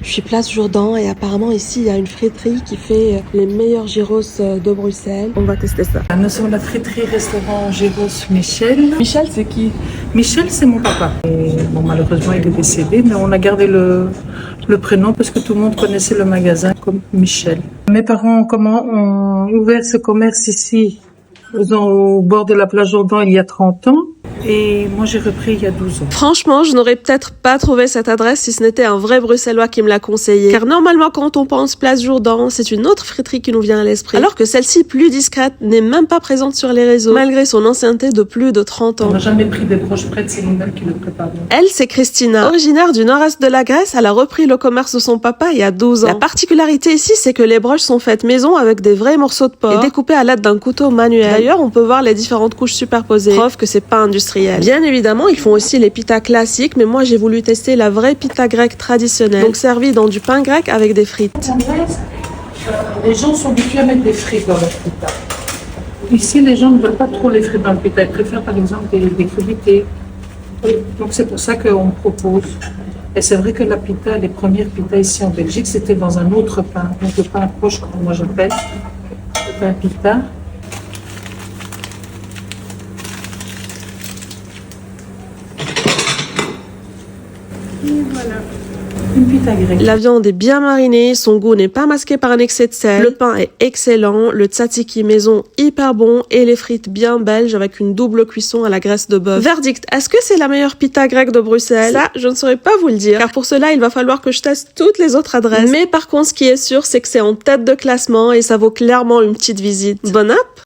Je suis place Jourdan et apparemment ici il y a une friterie qui fait les meilleurs gyros de Bruxelles. On va tester ça. Nous sommes la friterie restaurant Gyros Michel. Michel, c'est qui? Michel, c'est mon papa. Et bon, malheureusement, il est décédé, mais on a gardé le prénom parce que tout le monde connaissait le magasin comme Michel. Mes parents ont ouvert ce commerce ici, au bord de la plage Jourdan, il y a 30 ans. Et moi, j'ai repris il y a 12 ans. Franchement, je n'aurais peut-être pas trouvé cette adresse si ce n'était un vrai Bruxellois qui me l'a conseillé. Car normalement, quand on pense place Jourdan, c'est une autre friterie qui nous vient à l'esprit. Alors que celle-ci, plus discrète, n'est même pas présente sur les réseaux, malgré son ancienneté de plus de 30 ans. On n'a jamais pris des broches prêtes, c'est nous-mêmes qui le préparons. Elle, c'est Christina. Originaire du nord-est de la Grèce, elle a repris le commerce de son papa il y a 12 ans. La particularité ici, c'est que les broches sont faites maison avec des vrais morceaux de porc et découpées à l'aide d'un couteau manuel. D'ailleurs, on peut voir les différentes couches superposées, preuve que c'est pas industriel. Bien évidemment, ils font aussi les pitas classiques, mais moi j'ai voulu tester la vraie pita grecque traditionnelle, donc servie dans du pain grec avec des frites. Les gens sont habitués à mettre des frites dans leur pita. Ici, les gens ne veulent pas trop les frites dans le pita. Ils préfèrent par exemple des crudités. Donc c'est pour ça qu'on propose. Et c'est vrai que la pita, les premières pitas ici en Belgique, c'était dans un autre pain. Donc le pain poche, comme moi j'appelle, le pain pita. Et voilà, une pita grecque. La viande est bien marinée, son goût n'est pas masqué par un excès de sel, le pain est excellent, le tzatziki maison hyper bon et les frites bien belges avec une double cuisson à la graisse de bœuf. Verdict, est-ce que c'est la meilleure pita grecque de Bruxelles? Ça, je ne saurais pas vous le dire, car pour cela, il va falloir que je teste toutes les autres adresses. Mais par contre, ce qui est sûr, c'est que c'est en tête de classement et ça vaut clairement une petite visite. Bon app!